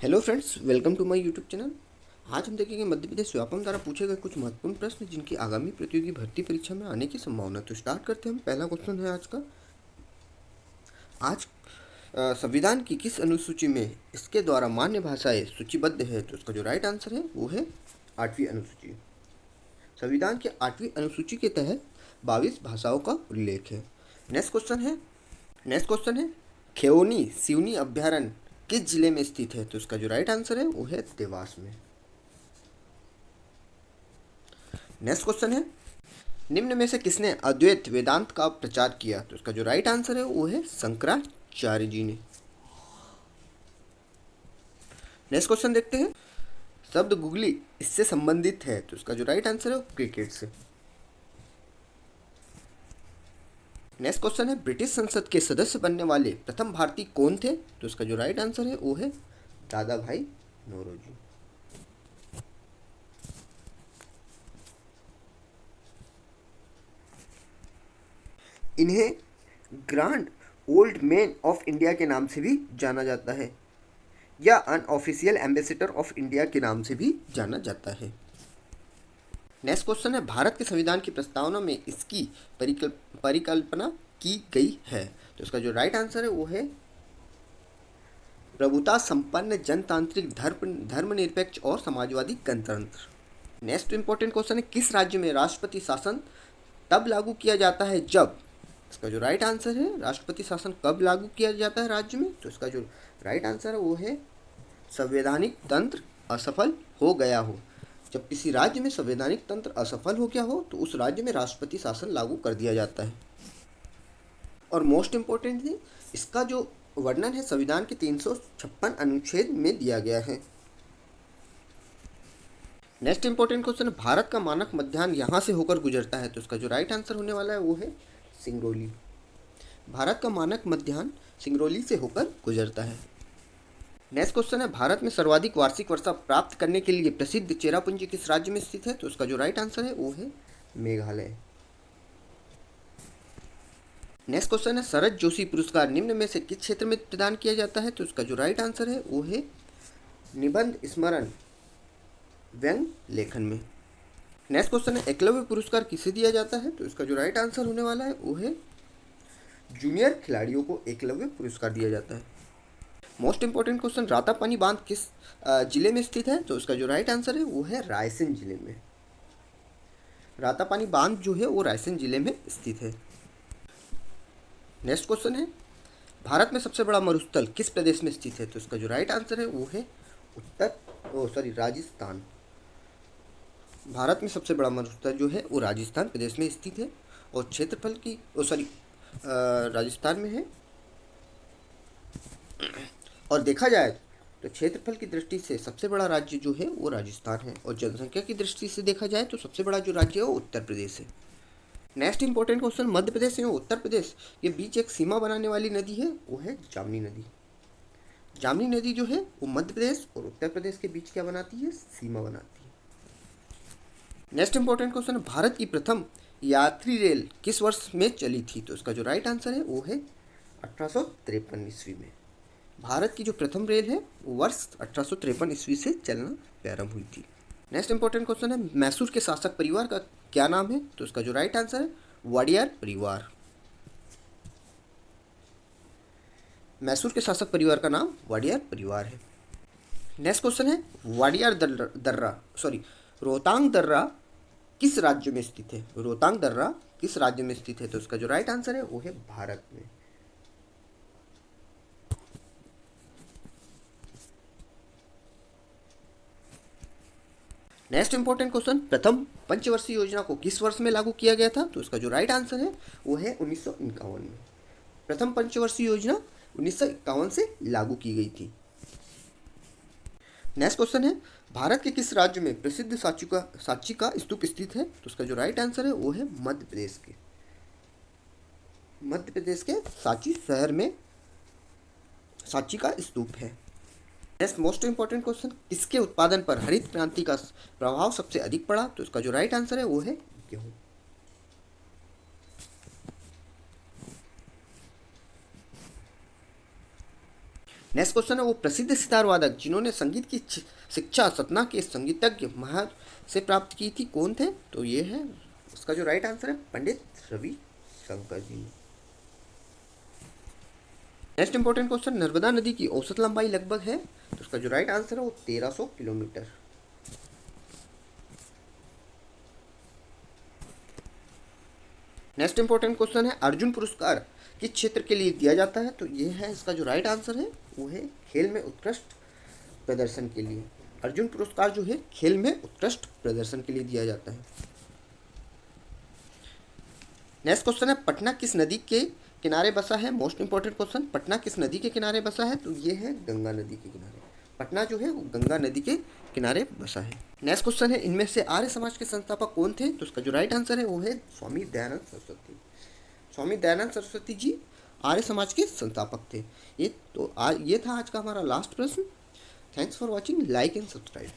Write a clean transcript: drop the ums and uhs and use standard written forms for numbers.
Hello friends, welcome to my YouTube channel. आज हम देखेंगे मध्य प्रदेश व्यापम द्वारा पूछे गए कुछ महत्वपूर्ण प्रश्न जिनकी आगामी प्रतियोगी भर्ती परीक्षा में आने की संभावना। तो स्टार्ट करते हैं। हम पहला क्वेश्चन है आज का। आज संविधान की किस अनुसूची में इसके द्वारा मान्य भाषाएं सूचीबद्ध है? तो इसका जो राइट आंसर है वो है 8वीं अनुसूची। संविधान की 8वीं अनुसूची के तहत 22 भाषाओं का उल्लेख है। नेक्स्ट क्वेश्चन है नेक्स्ट क्वेश्चन है खियोनी सिवनी अभ्यारण्य किस जिले में स्थित है? तो इसका जो राइट आंसर है वो है देवास में। नेक्स्ट क्वेश्चन है निम्न में से किसने अद्वैत वेदांत का प्रचार किया? तो इसका जो राइट आंसर है वो है शंकराचार्य जी ने। नेक्स्ट क्वेश्चन देखते हैं। शब्द गुगली इससे संबंधित है? तो इसका जो राइट आंसर है वो क्रिकेट से। नेक्स्ट क्वेश्चन है ब्रिटिश संसद के सदस्य बनने वाले प्रथम भारतीय कौन थे? तो इसका जो राइट आंसर है वो है दादा भाई नौरोजी। इन्हें grand old man of India के नाम से भी जाना जाता है या अनऑफिशियल एम्बेसडर ऑफ इंडिया के नाम से भी जाना जाता है। नेक्स्ट क्वेश्चन है भारत के संविधान की प्रस्तावना में इसकी परिकल्पना की गई है? तो इसका जो राइट आंसर है वो है प्रभुता संपन्न जनतांत्रिक धर्मनिरपेक्ष और समाजवादी गणतंत्र। नेक्स्ट इंपॉर्टेंट क्वेश्चन है किस राज्य में राष्ट्रपति शासन तब लागू किया जाता है जब? इसका जो राइट आंसर है राष्ट्रपति शासन कब लागू किया जाता है राज्य में? तो इसका जो राइट आंसर है वो है संवैधानिक तंत्र असफल हो गया हो। जब किसी राज्य में संवैधानिक तंत्र असफल हो गया हो तो उस राज्य में राष्ट्रपति शासन लागू कर दिया जाता है। और मोस्ट इम्पोर्टेंटली इसका जो वर्णन है संविधान के 356 अनुच्छेद में दिया गया है। नेक्स्ट इंपॉर्टेंट क्वेश्चन, भारत का मानक मध्याह्न यहाँ से होकर गुजरता है? तो इसका जो राइट आंसर होने वाला है वो है सिंगरौली। भारत का मानक मध्याह्न सिंगरौली से होकर गुजरता है। नेक्स्ट क्वेश्चन है भारत में सर्वाधिक वार्षिक वर्षा प्राप्त करने के लिए प्रसिद्ध चेरापूंजी किस राज्य में स्थित है? तो इसका जो राइट आंसर है वो है मेघालय। नेक्स्ट क्वेश्चन है शरद जोशी पुरस्कार निम्न में से किस क्षेत्र में प्रदान किया जाता है? तो इसका जो राइट आंसर है वो है निबंध स्मरण व्यंग्य लेखन में। नेक्स्ट क्वेश्चन है एकलव्य पुरस्कार किसे दिया जाता है? तो इसका जो राइट आंसर होने वाला है वो है जूनियर खिलाड़ियों को एकलव्य पुरस्कार दिया जाता है। मोस्ट इंपॉर्टेंट क्वेश्चन रातापानी बांध किस जिले में स्थित है? तो इसका जो राइट आंसर है वो है रायसेन जिले में। रातापानी बांध जो है वो रायसेन जिले में स्थित है। नेक्स्ट क्वेश्चन है भारत में सबसे बड़ा मरुस्थल किस प्रदेश में स्थित है? तो इसका जो राइट आंसर है वो है राजस्थान। भारत में सबसे बड़ा मरुस्थल जो है वो राजस्थान प्रदेश में स्थित है और क्षेत्रफल की राजस्थान में है। और देखा जाए तो क्षेत्रफल की दृष्टि से सबसे बड़ा राज्य जो है वो राजस्थान है और जनसंख्या की दृष्टि से देखा जाए तो सबसे बड़ा जो राज्य है वो उत्तर प्रदेश है। Next important question Madhya Pradesh एवं उत्तर प्रदेश के बीच एक सीमा बनाने वाली नदी है वो है जामनी नदी। जामनी नदी जो है वो मध्य प्रदेश और उत्तर प्रदेश के बीच क्या बनाती है? सीमा बनाती है। नेक्स्ट इंपॉर्टेंट क्वेश्चन भारत की प्रथम यात्री रेल किस वर्ष में चली थी? तो इसका जो राइट आंसर है वो है 1853 ईस्वी में। भारत की जो प्रथम रेल है वो वर्ष 1853 ईस्वी से चलना प्रारंभ हुई थी। नेक्स्ट इंपॉर्टेंट क्वेश्चन है मैसूर के शासक परिवार का क्या नाम है? तो इसका जो राइट आंसर है वाडियार परिवार। मैसूर के शासक परिवार का नाम वाडियार परिवार है। नेक्स्ट क्वेश्चन है वाडियार रोहतांग दर्रा किस राज्य में स्थित है? रोहतांग दर्रा किस राज्य में स्थित है? तो इसका जो राइट आंसर है वो है भारत में। नेक्स्ट इंपॉर्टेंट क्वेश्चन प्रथम पंचवर्षीय योजना को किस वर्ष में लागू किया गया था? तो इसका जो राइट आंसर है वो है 1951 में। प्रथम पंचवर्षीय योजना 1951 से लागू की गई थी। नेक्स्ट क्वेश्चन है भारत के किस राज्य में प्रसिद्ध सांची का स्तूप स्थित है? तो इसका जो राइट आंसर है वो है मध्य प्रदेश के सांची शहर में सांची का स्तूप है। नेक्स्ट मोस्ट इंपॉर्टेंट क्वेश्चन किसके उत्पादन पर हरित क्रांति का प्रभाव सबसे अधिक पड़ा? तो इसका जो राइट आंसर है वो है गेहूं। नेक्स्ट क्वेश्चन है, वो प्रसिद्ध सितार वादक जिन्होंने संगीत की शिक्षा सतना के संगीतज्ञ महर से प्राप्त की थी, कौन थे? तो ये है, उसका जो राइट आंसर है पंडित Ravi Shankar ji. Next important question, Narmada नदी की औसत लंबाई लगभग है, तो उसका जो राइट आंसर है वो 1300 किलोमीटर। नेक्स्ट इंपॉर्टेंट क्वेश्चन है, अर्जुन पुरस्कार किस क्षेत्र के लिए दिया जाता है? तो ये है, इसका जो राइट आंसर है वो है खेल में उत्कृष्ट प्रदर्शन के लिए। अर्जुन पुरस्कार जो है खेल में उत्कृष्ट प्रदर्शन के लिए दिया जाता है। नेक्स्ट क्वेश्चन है, पटना किस नदी के किनारे बसा है? मोस्ट इंपॉर्टेंट क्वेश्चन, पटना किस नदी के किनारे बसा है? तो ये है गंगा नदी के किनारे। पटना जो है वो गंगा नदी के किनारे बसा है। नेक्स्ट क्वेश्चन है, इनमें से आर्य समाज के संस्थापक कौन थे? तो उसका जो राइट आंसर है वो है स्वामी दयानंद सरस्वती। स्वामी दयानंद सरस्वती जी आर्य समाज के संस्थापक थे। ये था आज का हमारा लास्ट प्रश्न। Thanks for watching, like and subscribe.